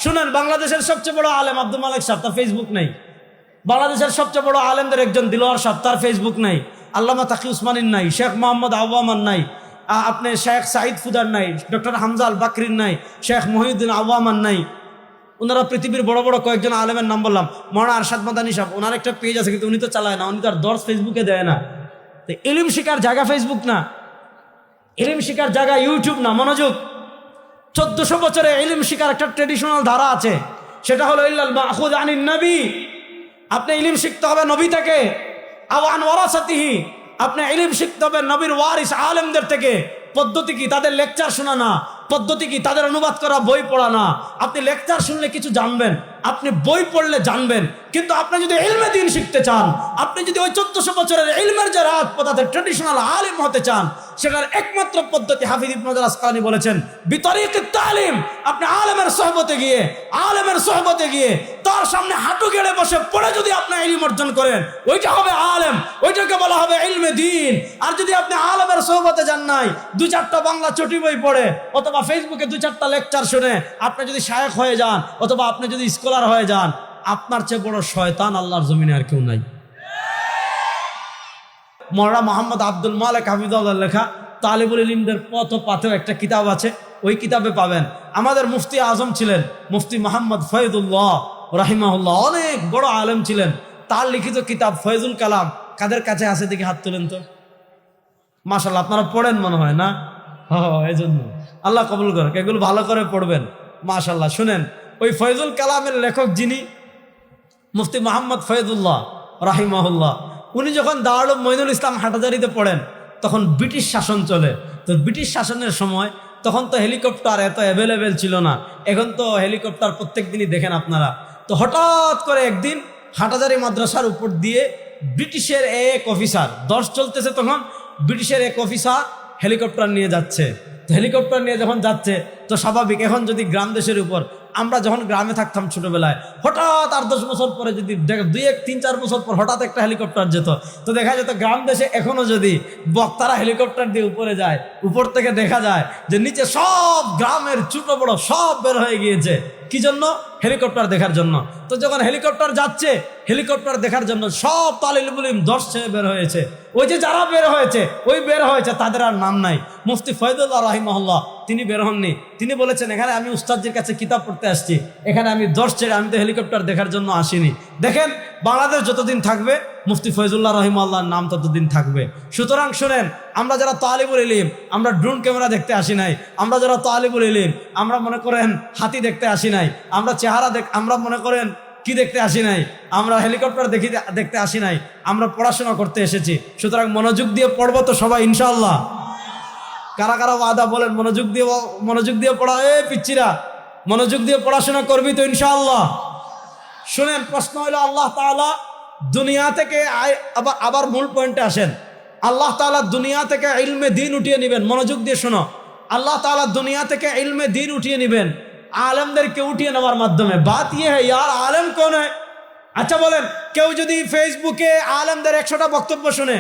শুনেন, বাংলাদেশের সবচেয়ে বড় আলেম আব্দুল মালিক সাহেব, তার ফেসবুক নেই। বাংলাদেশের সবচেয়ে বড় আলেমদের একজন দিলওয়ার সাহেব, তার ফেসবুক নাই। আল্লামা তাকি উসমানীর নাই, শেখ মোহাম্মদ আওয়ামান নাই, আপনি শেখ সাইদ ফুদার নাই, ডক্টর হামজা আল বাকরির নাই, শেখ মহিউদ্দিন আওয়ামান নাই। ওনারা পৃথিবীর বড় বড় কয়েকজন আলেমের নাম বললাম। মৌলানা আরশাদ মাদানী সাহেব, ওনার একটা পেজ আছে, কিন্তু উনি তো চালায় না, উনি তো আর দর্শ ফেসবুকে দেয় না। তো ইলম শিকার জায়গা ফেসবুক না, ইলম শিকার জায়গা ইউটিউব না। মনোযোগ, 1400 বছরে ইলম শিকার একটা ট্রেডিশনাল ধারা আছে, সেটা হলো ইল্লাল মাখুয আনিন নবী। আপনি ইলম শিখতে হবে নবী থেকে, আও আন ওয়ারাসাতিহি, আপনি ইলম শিখতে হবে নবীর ওয়ারিস আলেমদের থেকে। পদ্ধতি কি? তাদের লেকচার শোনা না। পদ্ধতি কি? তাদের অনুবাদ করা বই পড়া না। আপনি লেকচার শুনলে কিছু জানবেন, আপনি বই পড়লে জানবেন, কিন্তু আপনি যদি ইলমে দ্বীন শিখতে চান, আপনি যদি ওই 1400 বছরের ইলমের যে রাত পদার্থের ট্রেডিশনাল আলিম হতে চান, সেটার একমাত্র পদ্ধতি হাফিজ ইবনে হাজার আসকালানী বলেছেন বিতরিকিত তালিম। আপনি আলেমের সোহবতে গিয়ে, আলেমের সোহবতে গিয়ে তার সামনে হাঁটু গেড়ে বসে পড়ে যদি আপনি ইলম অর্জন করেন, ওইটা হবে আলেম, ওইটাকে বলা হবে ইলমে দ্বীন। আর যদি আপনি আলেমের সোহবতে যান নাই, 2-4টা বাংলা চটি বই পড়ে অথবা ফেসবুকে 2-4টা লেকচার শুনে আপনি যদি শায়েখ হয়ে যান অথবা আপনি যদি স্কলার হয়ে যান, আপনার চেয়ে বড় শয়তান আল্লাহর জমিনে আর কেউ নাই। মৌলানা মোহাম্মদ আব্দুল মালিক হাফিজাহুল্লাহ লেখা তালিবুল ইলমদের পথ ও পাথেও একটা কিতাব আছে, ওই কিতাবে পাবেন। আমাদের মুফতি আজম ছিলেন মুফতি মোহাম্মদ ফয়দুল্লাহ রাহিমাহুল্লাহ, অনেক বড় আলেম ছিলেন। তার লিখিত কিতাব ফয়জুল কালাম কাদের কাছে আছে দেখি হাত তোলেন তো। মাশাআল্লাহ, আপনারা পড়েন মনে হয় না? এই জন্য আল্লাহ কবুল করুক, এগুলো ভালো করে পড়বেন। মাশাআল্লাহ, শুনেন, ওই ফয়জুল কালামের লেখক যিনি মুফতি মোহাম্মদ ফয়দুল্লাহ রাহিমাহুল্লাহ, উনি যখন দারুল মঈনুল ইসলাম হাটাজারিতে পড়েন, তখন ব্রিটিশ শাসন চলে। তো ব্রিটিশ শাসনের সময় তখন তো হেলিকপ্টার এত অ্যাভেলেবেল ছিল না। এখন তো হেলিকপ্টার প্রত্যেক দিনই দেখেন আপনারা। তো হঠাৎ করে একদিন হাটাজারি মাদ্রাসার উপর দিয়ে ব্রিটিশের এক অফিসার, দর্শ চলতেছে তখন, ব্রিটিশের এক অফিসার হেলিকপ্টার নিয়ে যাচ্ছে। তো হেলিকপ্টার নিয়ে যখন যাচ্ছে, তো স্বাভাবিক, এখন যদি গ্রাম দেশের উপর, আমরা যখন গ্রামে থাকতাম ছোটবেলায়, হঠাৎ 8-10 বছর পরে যদি 2-1-3-4 বছর পর হঠাৎ একটা হেলিকপ্টার যেত, তো দেখা যেত গ্রাম দেশে এখনো যদি বক্তারা হেলিকপ্টার দিয়ে উপরে যায়, উপর থেকে দেখা যায় যে নিচে সব গ্রামের ছোট বড় সব বের হয়ে গিয়েছে। কি জন্য? হেলিকপ্টার দেখার জন্য। তো যখন হেলিকপ্টার যাচ্ছে, হেলিকপ্টার দেখার জন্য সব তালিবুল ইলম দর্শে বের হয়েছে। ওই যে যারা বের হয়েছে, ওই বের হয়েছে, তাদের আর নাম নাই। মুফতি ফয়দুল্লাহ রাহিমাহুল্লাহ তিনি বের হননি। তিনি বলেছেন, এখানে আমি উস্তাদজির কাছে কিতাব পড়তে আসছি, এখানে আমি দর্শ ছেড়ে, আমি তো হেলিকপ্টার দেখার জন্য আসিনি। দেখেন, বাংলাদেশ যতদিন থাকবে মুফতি ফয়জুল্লাহ রাহিমাহুল্লাহর নাম ততদিন থাকবে। সুতরাং শুনেন, আমরা যারা তালিবুল ইলম, আমরা ড্রোন ক্যামেরা দেখতে আসি নাই। আমরা যারা তালিবুল ইলম, আমরা মনে করেন হাতি দেখতে আসি নাই। আমরা চেহারা আমরা মনে করেন কি দেখতে আসি নাই, আমরা হেলিকপ্টার দেখতে আসি নাই, আমরা পড়াশোনা করতে এসেছি। সুতরাং মনোযোগ দিয়ে পড়বো তো সবাই ইনশাআল্লাহ? কারা কারা ওয়াদা বলেন মনোযোগ দিয়ে পড়া? পিচ্চিরা, মনোযোগ দিয়ে পড়াশোনা করবি তো ইনশাআল্লাহ? শুনেন, প্রশ্ন হলো, আল্লাহ তাআলা দুনিয়া থেকে আবার মূল পয়েন্টে আসেন। আল্লাহ তাআলা দুনিয়া থেকে ইলমে দ্বীন উঠিয়ে নেবেন। মনোযোগ দিয়ে শোনো, আল্লাহ তাআলা দুনিয়া থেকে ইলমে দ্বীন উঠিয়ে নেবেন আলেমদেরকে উঠিয়ে নেওয়ার মাধ্যমে। বাত ইয়ে হ্যাঁ ইয়ার, আলেম কোন হয়? আচ্ছা বলেন, কেউ যদি ফেসবুকে আলেমদের 100টা বক্তব্য শুনে,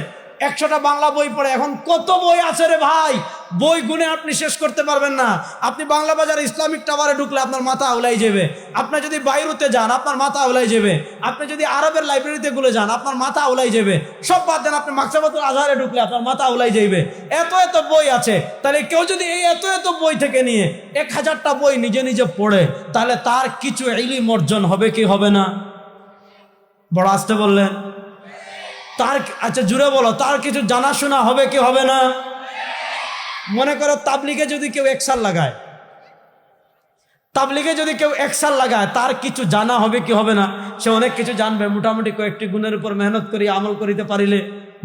100টা বাংলা বই পড়ে, এখন কত বই আছে রে ভাই, বই গুনে আপনি শেষ করতে পারবেন না। আপনি বাংলা বাজার ইসলামিক টাওয়ারে ঢুকলে আপনার মাথা আউলাই যাবে। আপনি যদি বাইরুতে যান, আপনার মাথা আউলাই যাবে। আপনি যদি আরবের লাইব্রেরিতে গুলো যান, আপনার মাথা আউলাই যাবে। সব বাদ দেন, আপনি মাকতাবাতুল আজহারে ঢুকলে আপনার মাথা আউলাই যাবে। এত এত বই আছে। তাহলে কেউ যদি এই এত এত বই থেকে নিয়ে 1000টা বই নিজে নিজে পড়ে, তাহলে তার কিছু ইলম অর্জন হবে কি হবে না? বড় আসতে বললেন। তার, আচ্ছা জুড়ে বলো, তার কিছু জানাশোনা হবে কি হবে না? মনে করো তাবলিগে যদি কেউ 1 সাল লাগায়, তাবলিগে যদি কেউ 1 সাল লাগায়, তার কিছু জানা হবে কি হবে না? সে অনেক কিছু জানবে। মোটামুটি কয়েকটি গুণের উপর মেহনত করি আমল করিতে পারিলে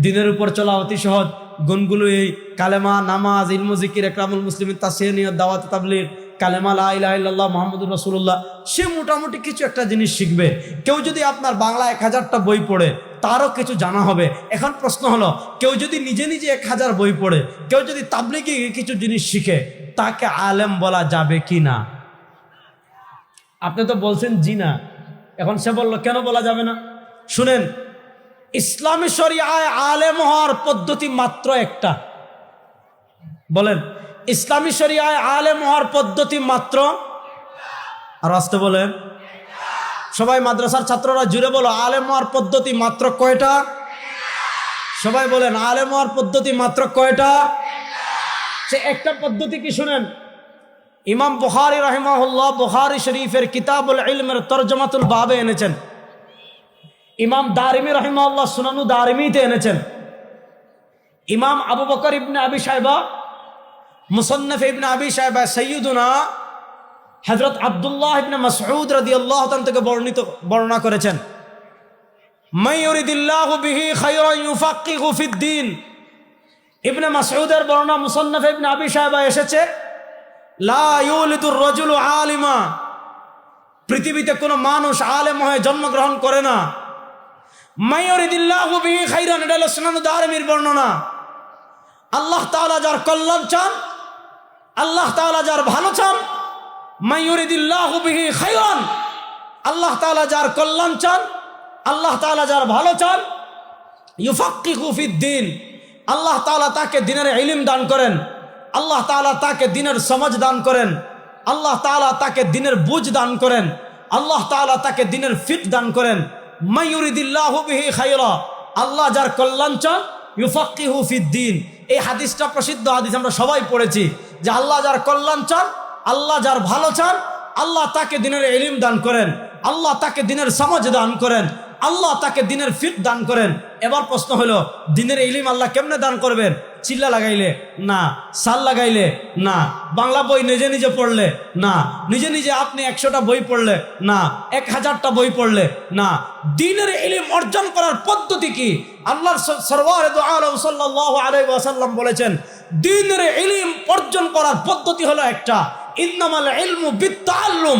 দিনের উপর চলা অতি সহজ। গুণগুলো এই: কালেমা, নামাজ, ইলম, জিকির, ইকরামুল মুসলিমিন, তাসহিহ, নিয়ত, দাওয়াত, তাবলীগ, কালেমা লা ইলাহা ইল্লাল্লাহ মুহাম্মাদুর রাসূলুল্লাহ। সে মোটামুটি কিছু একটা জিনিস শিখবে। কেউ যদি আপনার বাংলা 1000টা বই পড়ে, তারও কিছু জানা হবে। এখন প্রশ্ন হলো, কেউ যদি নিজে নিজে 1000 বই পড়ে, কেউ যদি তাবলীগে কিছু জিনিস শিখে, তাকে আলেম বলা যাবে কি না? আপনি তো বলছেন জি না। এখন সে বলল কেন বলা যাবে না? শুনেন, ইসলামী শরিয়ায় আলেম হওয়ার পদ্ধতি মাত্র একটা। বলেন, ইসলামী শরিয়ায় আলেম হওয়ার পদ্ধতি মাত্র আর আসতে বলেন সবাই, মাদ্রাসার ছাত্ররা জুড়ে বলো, আলেম হওয়ার পদ্ধতি মাত্র কয়টা? সবাই বলেন, আলেম হওয়ার পদ্ধতি মাত্র কয়টা? সে একটা পদ্ধতি কি শুনেন, ইমাম বুখারী রাহিমাহুল্লাহ বুখারী শরীফের কিতাবুল ইলমের তরজমাতুল বাবে এনেছেন। ইমাম দারিমি রাহিমাহুল্লাহ সুনানু দারিমিতে এনেছেন। ইমাম আবু বকর ইবনে আবি শাইবা মুসান্নাফ ইবনে আবি শাইবা সাইয়্যিদুনা হযরত আব্দুল্লাহ ইবনে মাসউদ রাদিয়াল্লাহু তাআলা থেকে বর্ণনা করেছেন, মান ইউরিদিল্লাহু বিহি খায়রান ইউফাক্কিহু ফিদ্দীন। ইবনে মাসউদের বর্ণনা মুসান্নাফ ইবনে আবি শাইবা এসেছে, লা ইউলিদুর রাজুলু আলিমা, পৃথিবীতে কোনো মানুষ আলেম হয়ে জন্মগ্রহণ করে না। মান ইউরিদিল্লাহু বিহি খায়রান, এটা হলো সুনান দারিমির বর্ণনা। আল্লাহ তাআলা যার কল্যাণ চান, আল্লাহ তাআলা যার ভালো চান, মান ইউরিদিল্লাহু বিহি খায়রান, আল্লাহ তাআলা যার কল্যাণ চান, আল্লাহ তাআলা যার ভালো চান, ইউফাক্কিহু ফিদ্দীন, আল্লাহ তাআলা তাকে দ্বীনের ইলম দান করেন, আল্লাহ তাআলা তাকে দ্বীনের সমঝ দান করেন, আল্লাহ তাআলা তাকে দ্বীনের বুঝ দান করেন, আল্লাহ তাআলা তাকে দ্বীনের ফিকহ দান করেন। মান ইউরিদিল্লাহু বিহি খায়রা, আল্লাহ যার কল্যাণ চান, ইউফাক্কিহু ফিদ্দীন। এই হাদিসটা প্রসিদ্ধ হাদিস, আমরা সবাই পড়েছি যে আল্লাহ যার কল্যাণ চান, আল্লাহ যার ভালো চান, আল্লাহ তাকে দ্বীনের ইলম দান করেন, আল্লাহ তাকে দ্বীনের সমঝ দান করেন, আল্লাহ তাকে দ্বীনের ফিকহ দান করেন। এবার প্রশ্ন হলো, দ্বীনের ইলম আল্লাহ কেমনে দান করবেন? চিল্লা লাগাইলে না, সাল লাগাইলে না, বাংলা বই নিজে নিজে পড়লে না, নিজে নিজে আপনি 100টা বই পড়লে না, 1000টা বই পড়লে না। দ্বীনের ইলম অর্জন করার পদ্ধতি কি? আল্লাহর সরওয়ারে দু আলম সাল্লাল্লাহু আলাইহি ওয়াসাল্লাম বলেছেন, দ্বীনের ইলম অর্জন করার পদ্ধতি হলো একটা, ইন্নামাল ইলমু বিত্তাআল্লুম,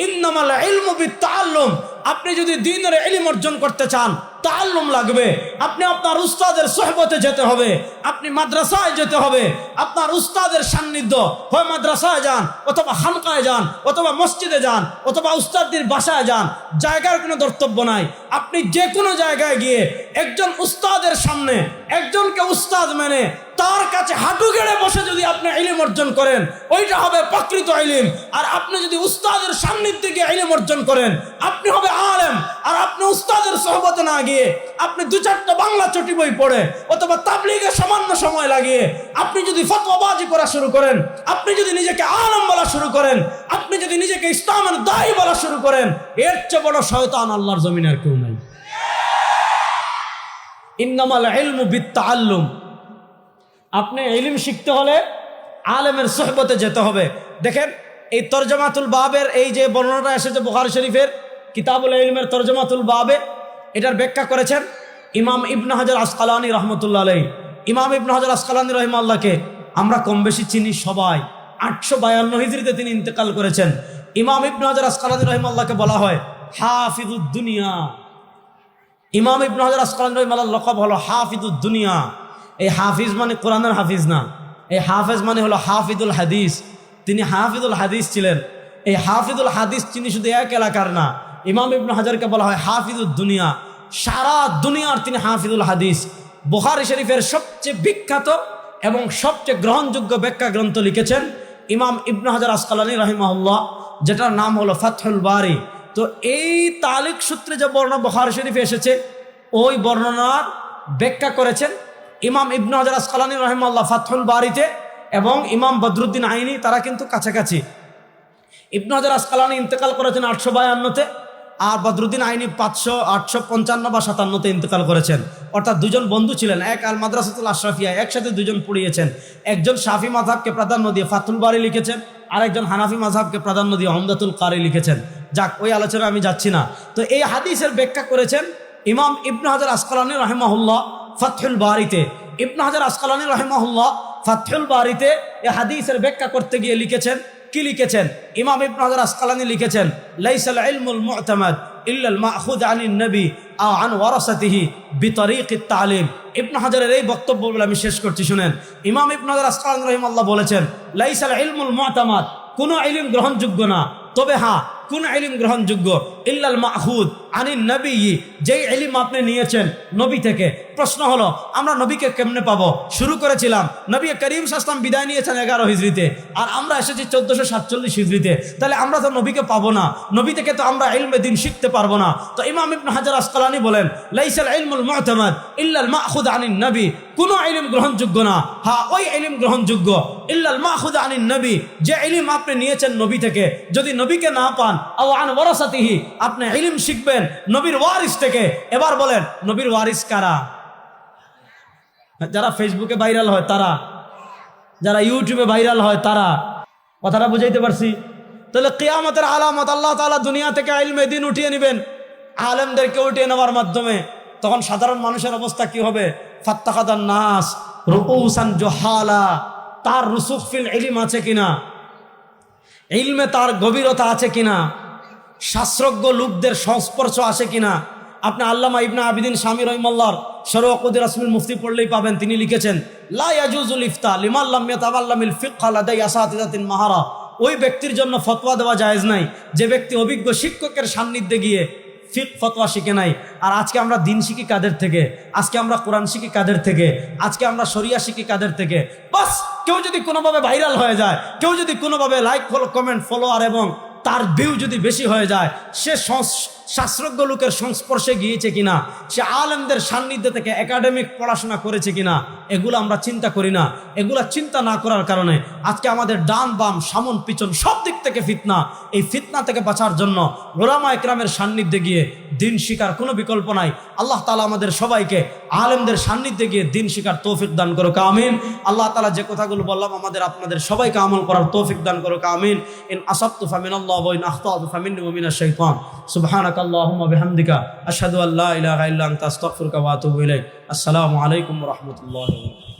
ইন্নামাল ইলমু বিত্তাআল্লুম। আপনি যদি দ্বীনের ইলম অর্জন করতে চান, তাআল্লুম লাগবে। আপনি আপনার উস্তাদের সোহবতে যেতে হবে, আপনি মাদ্রাসায় যেতে হবে, আপনার উস্তাদের সান্নিধ্য, হয় মাদ্রাসায় যান অথবা খানকায় যান অথবা মসজিদে যান অথবা উস্তাদের বাসায় যান, জায়গার কোনো দর্তব্য নাই। আপনি যে কোনো জায়গায় গিয়ে একজন উস্তাদের সামনে একজনকে উস্তাদ মেনে তার কাছে হাঁটু গেড়ে বসে যদি আপনি ইলম অর্জন করেন, ওইটা হবে প্রকৃত ইলম। আর আপনি যদি উস্তাদের সান্নিধ্যে গিয়ে ইলম অর্জন করেন, আপনি হবে আলেম। আর আপনি উস্তাদের সোহবতে না গিয়ে আপনি 2-4টা বাংলা চটি বই পড়ে অথবা তাবলীগে সামান্য সময় লাগিয়ে আপনি যদি ফতোয়াবাজি করা শুরু করেন, আপনি যদি নিজেকে আলেম বলা শুরু করেন, আপনি যদি নিজেকে ইসলামের দায়ী বলা শুরু করেন, এর চেয়ে বড় শয়তান আল্লাহর জমিনে আর কেউ নাই। ইন্নামাল ইলমু বিত্তাআল্লুম। আপনি ইলম শিখতে হলে আলেমের সোহবতে যেতে হবে। দেখেন, এই তরজমাতুল বাবের এই যে বর্ণনাটা এসেছে বুখারী শরীফের কিতাবুল ইলমের তরজমাতুল বাবে, এটার ব্যাখ্যা করেছেন ইমাম ইবনে হাজার আসকালানী রহমতুল্লাহ আলাইহি। ইমাম ইবনে হাজার আসকালানী রহিমাহুল্লাহকে আমরা কম বেশি চিনি সবাই। 852 হিজরিতে তিনি ইন্তেকাল করেছেন। ইমাম ইবনে হাজার আসকালানী রহিমাহুল্লাহকে বলা হয় হাফিজুদ দুনিয়া। ইমাম ইবনে হাজার আসকালানী রহিমাহুল্লাহর লকব হলো হাফিজুদ দুনিয়া। এই হাফিজ মানে কোরআনের হাফিজ না, এই হাফেজ মানে হলো হাফিজুল হাদিস। তিনি হাফিজুল হাদিস ছিলেন। এই হাফিজুল হাদিস তিনি শুধু এক এলাকার না, ইমাম ইবনে হাজারকে বলা হয় হাফিজুদ দুনিয়া, সারা দুনিয়ার তিনি হাফিজুল হাদিস। বুখারী শরীফের সবচেয়ে বিখ্যাত এবং সবচেয়ে গ্রহণযোগ্য ব্যাখ্যা গ্রন্থ লিখেছেন ইমাম ইবনে হাজার আসকালানী রাহিমাহুল্লাহ, যেটার নাম হলো ফাতহুল বারী। তো এই তালিক সূত্রে যে বর্ণনা বুখারী শরীফে এসেছে, ওই বর্ণনার ব্যাখ্যা করেছেন ইমাম ইবনে হাজার আসকালানী রাহিমাহুল্লাহ ফাতহুল বারীতে, এবং ইমাম বদরুদ্দিন আইনি, তারা কিন্তু কাছাকাছি। ইবনে হাজার আসকালানী ইন্তেকাল করেছেন 852-তে, আর বদরুদ্দিন আইনি 855 বা 57-তে ইন্তেকাল করেছেন। অর্থাৎ দুজন বন্ধু ছিলেন, এক আল মাদ্রাসাতুল আশরাফিয়া, একসাথে দুজন পড়িয়েছেন। একজন শাফি মাযহাবকে প্রাধান্য দিয়ে ফাতহুল বারী লিখেছেন, আর একজন হানাফি মাযহাবকে প্রাধান্য দিয়ে উমদাতুল কারি লিখেছেন। যাক, ওই আলোচনা আমি যাচ্ছি না। তো এই হাদিসের ব্যাখ্যা করেছেন ইমাম ইবনে হাজার আসকালানী রাহিমাহুল্লাহ ফাতহুল বারীতে। ইবনে হাজার আসকালানী রাহিমাহুল্লাহ ফাতহুল বারীতে এই হাদিসের ব্যাখ্যা করতে গিয়ে লিখেছেন, কি লিখেছেন? ইমাম ইবনে হাজার আসকালানী লিখেছেন, লাইসাল ইলমুল মু'তামাদ ইল্লা আল মা'খুদ আনিন নবী আও আন ওয়ারাসাতিহি বিতরিকিত তালিম। ইবনে হাজারের এই বক্তব্য বলে আমি শেষ করছি, শুনেন। ইমাম ইবনে হাজার আসকালানী রাহিমাহুল্লাহ বলেছেন, লাইসাল ইলমুল মু'তামাদ, কোন ইলম গ্রহণযোগ্য না, তবে হ্যাঁ কোন ইলম গ্রহণযোগ্য, ইল্লা আল মা'খুদ আনিন নবী, যেই ইলম আপনি নিয়েছেন নবী থেকে। প্রশ্ন হলো আমরা নবীকে কেমনে পাবো? শুরু করেছিলাম নবী করিম সাল্লাল্লাহু আলাইহি ওয়াসাল্লাম বিদায় নিয়েছেন 11 হিজরিতে, আর আমরা এসেছি 1447 হিজরিতে। তাহলে আমরা তো নবীকে পাবো না, নবী থেকে তো আমরা ইলমে দ্বীন শিখতে পারবো না। তো ইমাম ইবনে হাজার আসকালানী বলেন, লাইসাল ইলমুল মুতামাদ ইল্লাল মাখুদ আনিন নবী, কোন ইলম গ্রহণযোগ্য না, হ্যাঁ ওই ইলম গ্রহণযোগ্য ইল্লাল মাখুদ আনিন নবী, যে ইলম আপনি নিয়েছেন নবী থেকে। যদি নবীকে না পান, আও আন ওয়ারাসাতিহি, আপনি ইলম শিখবেন নবীর ওয়ারিস থেকে। এবার বলেন নবীর ওয়ারিস কারা? যারা ফেসবুকে ভাইরাল হয় তারা, যারা ইউটিউবে ভাইরাল হয় তারা। কথাটা বুঝাইতে পারছি? তাহলে কিয়ামতের আলামত, আল্লাহ তাআলা দুনিয়া থেকে ইলমে দ্বীন উঠিয়ে নেবেন, আলেমদেরকে উঠিয়ে নেওয়ার মাধ্যমে। তখন সাধারণ মানুষের অবস্থা কি হবে? ফাত্তাখাদান নাস রুউসান জুহালা, তার রুসুখ ফিল ইলম আছে কিনা, ইলমে তার গভীরতা আছে কিনা, শাস্ত্রজ্ঞ লোকদের সংস্পর্শ আছে কিনা। আপনি আল্লামা ইবনে আবিদিন শামী রাহিমাহুল্লাহর শরহ উকুদ রাসমিল মুফতি পড়লেই পাবেন, তিনি লিখেছেন লা ইয়াজুজুল ইফতা লিমান লাম ইয়াতাআল্লামিল ফিকহা লাদাই আসাতিযাতিন মাহারা। ওই ব্যক্তির জন্য ফতোয়া দেওয়া জায়েজ নাই যে ব্যক্তি অভিজ্ঞ শিক্ষকের সান্নিধ্যে গিয়ে ফিক ফতোয়া শিখে নাই। আর আজকে আমরা দিন শিখি কাদের থেকে? আজকে আমরা কোরআন শিখি কাদের থেকে? আজকে আমরা শরিয়া শিখি কাদের থেকে? বাস কেউ যদি কোনোভাবে ভাইরাল হয়ে যায়, কেউ যদি কোনোভাবে লাইক ফলো কমেন্ট ফলোয়ার এবং তার ভিউ যদি বেশি হয়ে যায়, সে শাস্ত্রজ্ঞ লোকের সংস্পর্শে গিয়েছে কিনা, সে আলেমদের সান্নিধ্য থেকে একাডেমিক পড়াশোনা করেছে কিনা, এগুলো আমরা চিন্তা করি না। এগুলা চিন্তা না করার কারণে আজকে আমাদের ডান বাম সামন পিছন সব দিক থেকে ফিতনা। এই ফিতনা থেকে বাঁচার জন্য উলামা ইকরামের সান্নিধ্যে গিয়ে দিন শিকার কোনো বিকল্প নাই। আল্লাহ তাআলা আমাদের সবাইকে আলেমদের সান্নিধ্যে গিয়ে দিন শিকার তৌফিক দান করুক, আমিন। আল্লাহ তাআলা যে কথাগুলো বললাম আমাদের আপনাদের সবাইকে আমল করার তৌফিক দান করুক, আমিন। ইন আসাবতু ফামিনাল্লাহ ওয়া ইন আখতাতু ফামিন্নি ওয়া মিনাশ শাইতান। সুবহানাকা আল্লাহুম্মা বিহামদিকা আশহাদু আল্লা ইলাহা ইল্লা আনতা আস্তাগফিরুকা ওয়া আতুবু ইলাইক। আসসালামু আলাইকুম ওয়া রাহমাতুল্লাহি ওয়া বারাকাতুহু।